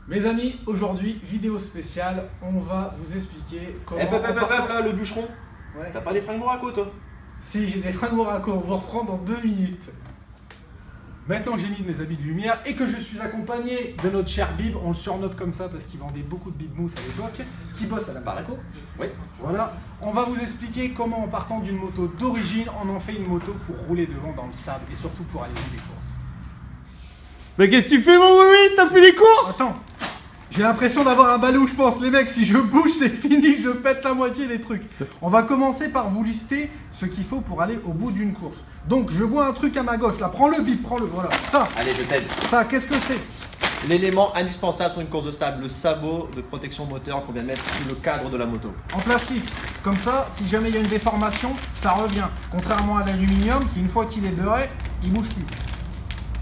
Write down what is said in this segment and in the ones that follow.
Mes amis, aujourd'hui, vidéo spéciale, on va vous expliquer comment... là, le bûcheron. Ouais. T'as pas des fringues Moraco, toi? Si, j'ai des fringues Moraco, on va reprendre dans 2 minutes. Maintenant que j'ai mis mes habits de lumière et que je suis accompagné de notre cher Bib, on le surnomme comme ça parce qu'il vendait beaucoup de Bib Mousse à l'époque, qui bosse à la Moraco. Oui. Voilà, on va vous expliquer comment en partant d'une moto d'origine, on en fait une moto pour rouler devant dans le sable et surtout pour aller faire des courses. Mais qu'est-ce que tu fais, mon oui, t'as fait les courses? Attends, j'ai l'impression d'avoir un balou, je pense. Les mecs, si je bouge, c'est fini, je pète la moitié des trucs. On va commencer par vous lister ce qu'il faut pour aller au bout d'une course. Donc, je vois un truc à ma gauche, là, prends-le, Bip, prends-le, voilà. Ça, Allez, je t'aide. ça, qu'est-ce que c'est? L'élément indispensable sur une course de sable, le sabot de protection moteur qu'on vient mettre sous le cadre de la moto. En plastique. Comme ça, si jamais il y a une déformation, ça revient. Contrairement à l'aluminium, qui une fois qu'il est beurré, il bouge plus.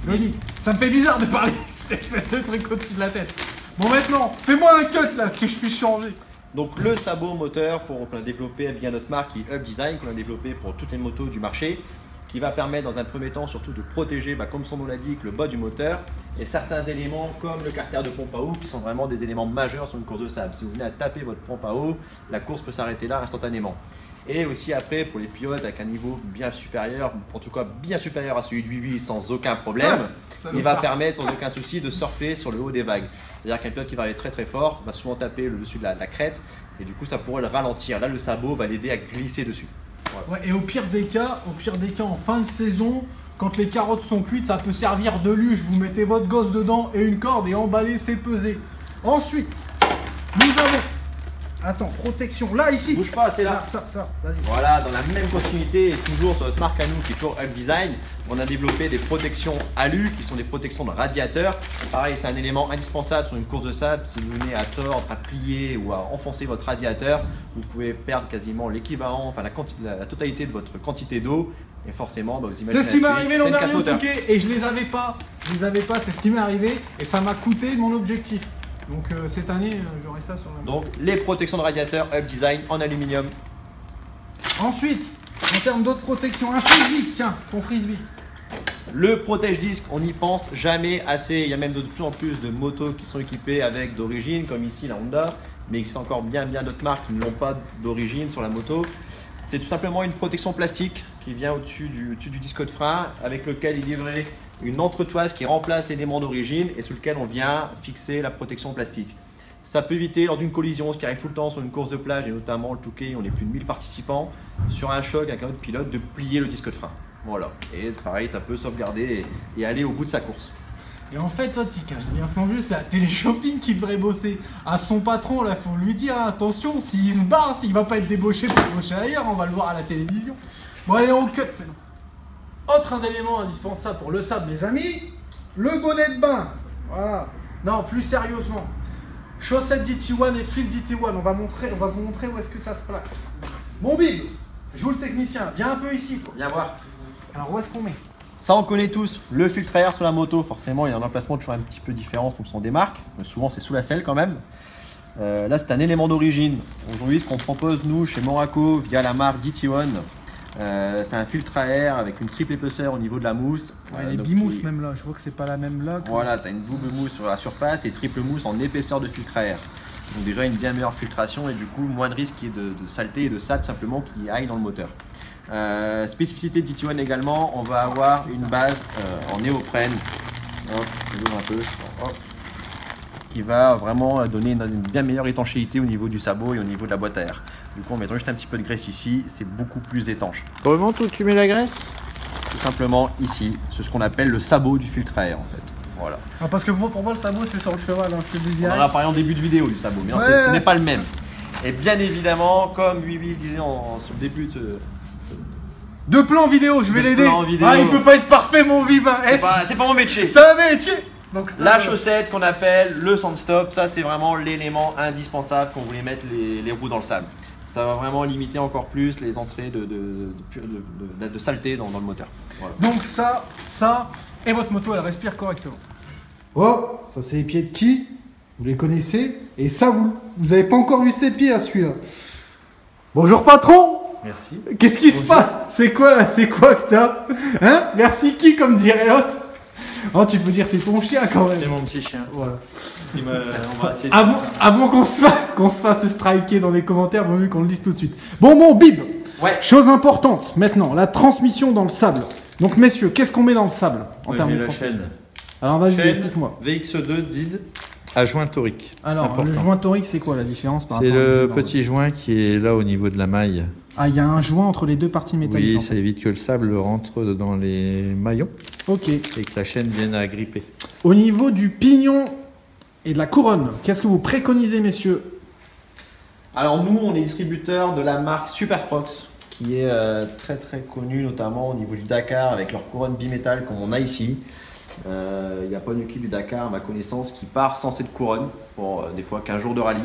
Je le dis. Ça me fait bizarre de parler de cette espèce de truc au-dessus de la tête. Bon, maintenant, fais-moi un cut, là, que je puisse changer. Donc le sabot moteur qu'on a développé via notre marque qui est Up Design, qu'on a développé pour toutes les motos du marché, qui va permettre dans un premier temps surtout de protéger, comme son nom l'indique, le bas du moteur et certains éléments comme le carter de pompe à eau qui sont vraiment des éléments majeurs sur une course de sable. Si vous venez à taper votre pompe à eau, la course peut s'arrêter là instantanément. Et aussi après pour les pilotes avec un niveau bien supérieur, en tout cas bien supérieur à celui de 8 sans aucun problème, il va permettre sans aucun souci de surfer sur le haut des vagues. C'est-à-dire qu'un pilote qui va aller très très fort va souvent taper le dessus de la crête et du coup ça pourrait le ralentir. Là le sabot va l'aider à glisser dessus. Ouais, et au pire des cas, en fin de saison, quand les carottes sont cuites, ça peut servir de luge. Vous mettez votre gosse dedans et une corde et emballez, c'est pesé. Ensuite, nous avons... Attends, protection. Là, ici. Bouge pas, c'est là. Ça, vas-y. Voilà, dans la même continuité et toujours sur notre marque à nous qui est toujours Up Design, on a développé des protections alu qui sont des protections de radiateur. Pareil, c'est un élément indispensable sur une course de sable. Si vous venez à tordre, à plier ou à enfoncer votre radiateur, vous pouvez perdre quasiment l'équivalent, enfin la totalité de votre quantité d'eau. Et forcément, vous imaginez. C'est ce qui m'est arrivé l'an dernier au Touquet et je les avais pas. C'est ce qui m'est arrivé et ça m'a coûté mon objectif. Donc cette année, j'aurai ça sur la main. Donc les protections de radiateur Up Design en aluminium. Ensuite, en termes d'autres protections, un frisbee, tiens, ton frisbee. Le protège-disque, on n'y pense jamais assez. Il y a même de plus en plus de motos qui sont équipées avec d'origine, comme ici la Honda, mais il existe encore bien d'autres marques qui ne l'ont pas d'origine sur la moto. C'est tout simplement une protection plastique qui vient au-dessus du disque de frein avec lequel il est livré une entretoise qui remplace l'élément d'origine et sur lequel on vient fixer la protection plastique. Ça peut éviter lors d'une collision, ce qui arrive tout le temps sur une course de plage et notamment le Touquet, on est plus de 1000 participants, sur un choc avec un autre pilote, de plier le disque de frein. Voilà, et pareil, ça peut sauvegarder et aller au bout de sa course. Et en fait, toi, tu caches bien sans jeu, c'est à Téléshopping qui devrait bosser. À son patron, là, faut lui dire attention, s'il se barre, s'il va pas être débauché pour bosser ailleurs, on va le voir à la télévision. Bon, allez, on cut maintenant. Autre élément indispensable pour le sable, mes amis, le bonnet de bain. Voilà. Non, plus sérieusement. Chaussettes DT1 et fil DT1. On va vous montrer où est-ce que ça se place. Mon Bib, joue le technicien. Viens un peu ici. Viens voir. Alors, où est-ce qu'on met? Ça, on connaît tous. Le filtre à air sur la moto, forcément, il y a un emplacement toujours un petit peu différent en fonction des marques. Mais souvent, c'est sous la selle quand même. Là, c'est un élément d'origine. Aujourd'hui, ce qu'on propose, nous, chez Moraco, via la marque DT1, c'est un filtre à air avec une triple épaisseur au niveau de la mousse. Ouais, les bimousses même là, je vois que c'est pas la même là. Voilà, tu as une double mousse sur la surface et triple mousse en épaisseur de filtre à air. Donc déjà une bien meilleure filtration et du coup moins de risque de saleté et de sable simplement qui aille dans le moteur. Spécificité de DT1 également, on va avoir une base en néoprène. Hop, je l'ouvre un peu. Hop, qui va vraiment donner une bien meilleure étanchéité au niveau du sabot et au niveau de la boîte à air. Du coup, en mettant juste un petit peu de graisse ici, c'est beaucoup plus étanche. Comment tu mets la graisse? Tout simplement ici, c'est ce qu'on appelle le sabot du filtre à air en fait. Voilà. Ah, parce que pour moi, le sabot c'est sur le cheval, hein, je te le dis. On en a parlé en début de vidéo du sabot, mais ce n'est pas le même. Et bien évidemment, comme Vivi le disait sur le début de plans vidéo, je vais l'aider. Ah, il peut pas être parfait mon Bib. C'est pas mon métier. C'est un métier. Donc, la chaussette qu'on appelle le sandstop, ça c'est vraiment l'élément indispensable quand vous voulez mettre les roues dans le sable. Ça va vraiment limiter encore plus les entrées de saleté dans le moteur. Voilà. Donc ça, et votre moto elle respire correctement. Oh, ça c'est les pieds de qui? Vous les connaissez? Et ça, vous avez pas encore vu ses pieds à celui-là. Bonjour patron. Merci. Qu'est-ce qui se passe? C'est quoi là? C'est quoi que t'as? Hein? Merci qui, comme dirait l'autre? Oh, tu peux dire c'est ton chien quand même. C'est mon petit chien. Voilà. On va essayer Avant qu'on se fasse striker dans les commentaires, vaut mieux qu'on le dise tout de suite. Bon, mon bib. Ouais. Chose importante maintenant, la transmission dans le sable. Donc, messieurs, qu'est-ce qu'on met dans le sable en Ouais, termes mais de la transmission? chaîne. Alors, vas-y, Chaîne explique-moi. VX2 DID à joint torique. Alors, Important. le joint torique, c'est quoi la différence par C'est rapport le à petit joint qui est là au niveau de la maille. Ah, il y a un joint entre les deux parties métalliques. Oui, ça évite que le sable rentre dans les maillons Ok. et que la chaîne vienne à gripper. Au niveau du pignon et de la couronne, qu'est-ce que vous préconisez, messieurs? Alors nous, on est distributeur de la marque Super Sprox, qui est très très connue, notamment au niveau du Dakar, avec leur couronne bimétal comme on a ici. Il n'y a pas une équipe du Dakar, à ma connaissance, qui part sans cette couronne pour des fois 15 jours de rallye.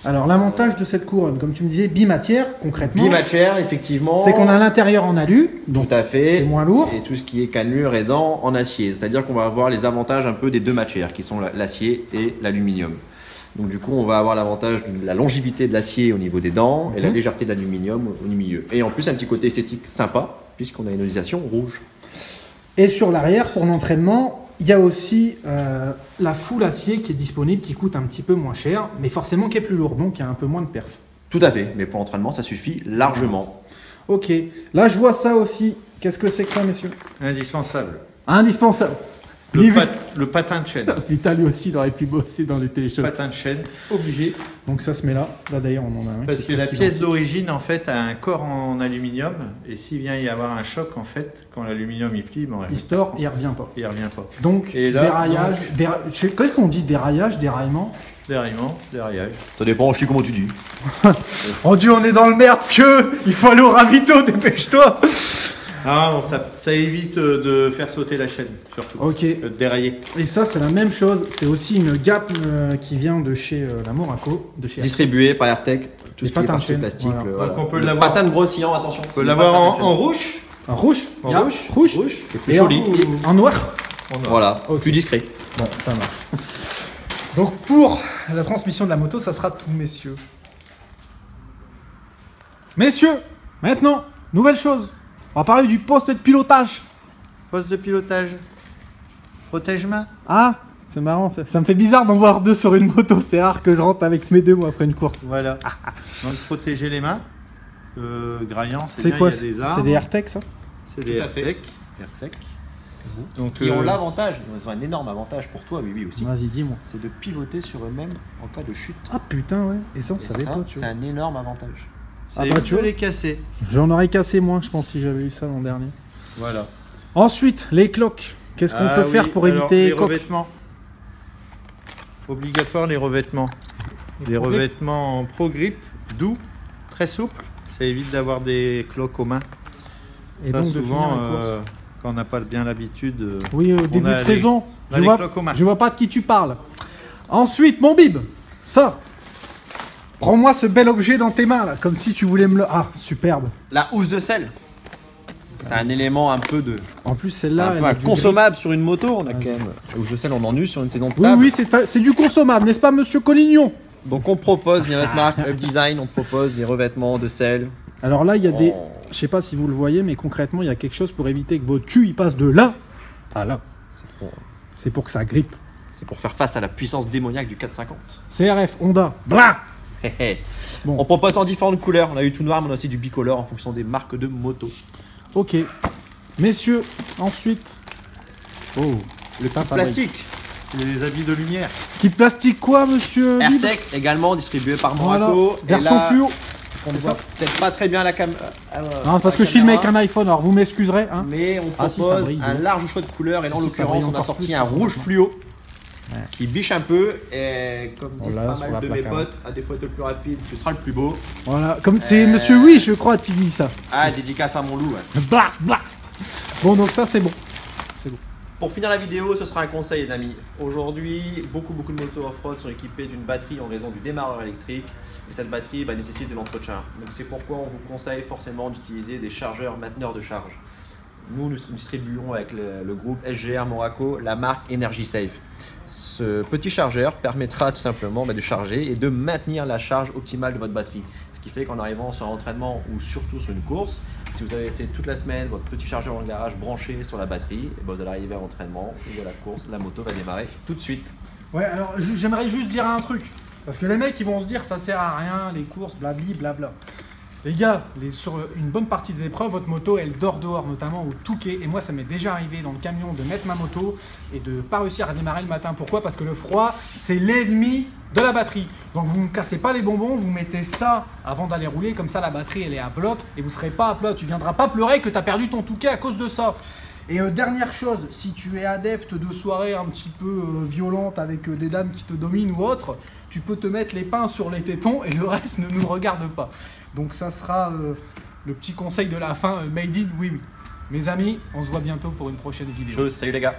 Alors, l'avantage de cette couronne, comme tu me disais, bimatière, concrètement, Bimatière, effectivement. c'est qu'on a l'intérieur en alu, donc Tout à fait. c'est moins lourd. Et tout ce qui est cannelure et dents en acier. C'est-à-dire qu'on va avoir les avantages un peu des deux matières, qui sont l'acier et l'aluminium. Donc du coup, on va avoir l'avantage de la longévité de l'acier au niveau des dents et la légèreté de l'aluminium au milieu. Et en plus, un petit côté esthétique sympa, puisqu'on a une irisation rouge. Et sur l'arrière, pour l'entraînement, il y a aussi la foule acier qui est disponible, qui coûte un petit peu moins cher, mais forcément qui est plus lourd, donc il y a un peu moins de perf. Tout à fait, mais pour l'entraînement, ça suffit largement. Ok, là je vois ça aussi. Qu'est-ce que c'est que ça, messieurs? Indispensable. Indispensable. Le patin de chaîne. Vita lui aussi, il aurait pu bosser dans les téléchocs. Patin de chaîne, obligé. Donc ça se met là. Là d'ailleurs, on en a un. Parce qui que est la presque pièce identique. d'origine, en fait, a un corps en aluminium. Et s'il vient y avoir un choc, en fait, quand l'aluminium il plie, bon, Il se tord et il revient pas. il revient pas. Donc, Et là, déraillage. Qu'est-ce qu'on dit? Déraillage, déraillement? Déraillage. Ça dépend aussi comment tu dis. Oh Dieu, on est dans le merde, vieux. Il faut aller au ravito, dépêche-toi. Ah, bon, ça évite de faire sauter la chaîne, surtout. Ok. De dérailler. Et ça, c'est la même chose. C'est aussi une gape qui vient de chez la Moraco, de chez Distribué par AirTech, tout Les ce qui est patins de partie chaîne, plastique. voilà. voilà. Donc on peut Le l'avoir- patin de brossillant, attention. On peut l'avoir en rouge. En rouge. En Il y a rouge. rouge. C'est plus Et joli. en noir. Voilà, Ok. plus discret. Bon, ça marche. Donc pour la transmission de la moto, ça sera tout, messieurs. Messieurs, maintenant, nouvelle chose. On va parler du poste de pilotage. Poste de pilotage. Protège-main. Ah, c'est marrant, ça me fait bizarre d'en voir deux sur une moto. C'est rare que je rentre avec mes deux, moi, après une course. Voilà. Donc protéger les mains. Graillant, c'est C'est bien, quoi? il y a des C'est armes. des AirTech, ça? C'est des Tout à fait. AirTech. Donc, Qui ont l'avantage, ils ont un énorme avantage pour toi, oui aussi, Vas-y, dis-moi. c'est de pivoter sur eux-mêmes en cas de chute. Ah putain, ouais. Et ça, on Et savait ça, pas, tu c'est vois. un énorme avantage. ça Ah bah, évite tu de vois. les casser. J'en aurais cassé moins, je pense, si j'avais eu ça l'an dernier. Voilà. Ensuite, les cloques. Qu'est-ce qu'on peut faire pour alors, éviter les les coques? revêtements. Obligatoire les revêtements. Des Pro grip. revêtements en pro grip, doux, très souples. Ça évite d'avoir des cloques aux mains. Et Ça, donc de souvent, finir la course. quand on n'a pas bien l'habitude. Oui, au début a de les- saison. on a Je les vois, cloques aux mains. je vois pas de qui tu parles. Ensuite, mon bib. Ça. Prends-moi ce bel objet dans tes mains, là. Comme si tu voulais me le... Ah, superbe. La housse de sel, c'est un élément un peu de... En plus, C'est celle-là... un elle peu a du inconsommable sur une moto, on a quand même... La housse de sel, on en use sur une saison de grip. sable. Oui, c'est du consommable, n'est-ce pas, monsieur Collignon? Donc on propose, via notre marque Up Design, on propose des revêtements de sel. Alors là, il y a des... en- Je sais pas si vous le voyez, mais concrètement, il y a quelque chose pour éviter que votre cul, il passe de là à là. C'est pour que ça grippe. C'est pour faire face à la puissance démoniaque du 450. CRF, Honda, blah. Hé, hé. Bon. On propose en différentes couleurs. On a eu tout noir, mais on a aussi du bicolore en fonction des marques de moto. Ok. Messieurs, ensuite... Oh, Le Ça, kit ça plastique. C'est des habits de lumière. Qui plastique quoi, monsieur Bib? AirTech également distribué par Voilà, Moraco. Et version là, fluo. on ne C'est voit ça. peut-être pas très bien à la caméra. Non, parce que je filme avec un iPhone, alors vous m'excuserez. Hein. Mais on Ah, si, ça propose brille, un oui. large choix de couleurs. Et là, en Si, ça l'occurrence, brille on a encore sorti plus, un ça. rouge fluo. Ouais. Qui biche un peu. Et comme Oh disent là, pas sur mal la de mes placard. potes, à des fois être le plus rapide, tu seras le plus beau. Voilà, comme c'est monsieur Oui, je crois, qui dit ça. Ah, dédicace à mon loup. Ouais. Blah, blah. Bon, donc ça, c'est bon. Pour finir la vidéo, ce sera un conseil, les amis. Aujourd'hui, beaucoup de motos off-road sont équipées d'une batterie en raison du démarreur électrique. Et cette batterie nécessite de l'entretien. Donc c'est pourquoi on vous conseille forcément d'utiliser des chargeurs mainteneurs de charge. Nous distribuons avec le groupe SGR Moraco la marque Energy Safe. Ce petit chargeur permettra tout simplement de charger et de maintenir la charge optimale de votre batterie. Ce qui fait qu'en arrivant sur un entraînement ou surtout sur une course, Si vous avez laissé toute la semaine votre petit chargeur dans le garage branché sur la batterie, et ben vous allez arriver à l'entraînement ou à la course, la moto va démarrer tout de suite. Ouais, alors j'aimerais juste dire un truc. Parce que les mecs, ils vont se dire ça sert à rien, les courses, blabli, blabla. Les gars, sur une bonne partie des épreuves, votre moto, elle dort dehors, notamment au Touquet. Et moi, ça m'est déjà arrivé dans le camion de mettre ma moto et de ne pas réussir à démarrer le matin. Pourquoi? Parce que le froid, c'est l'ennemi de la batterie. Donc vous ne cassez pas les bonbons, vous mettez ça avant d'aller rouler. Comme ça, la batterie, elle est à bloc et vous ne serez pas à plat. Tu ne viendras pas pleurer que tu as perdu ton Touquet à cause de ça. Et dernière chose, si tu es adepte de soirées un petit peu violentes avec des dames qui te dominent ou autre, tu peux te mettre les pains sur les tétons et le reste ne nous regarde pas. Donc ça sera le petit conseil de la fin, made in oui. Mes amis, on se voit bientôt pour une prochaine vidéo. Salut les gars.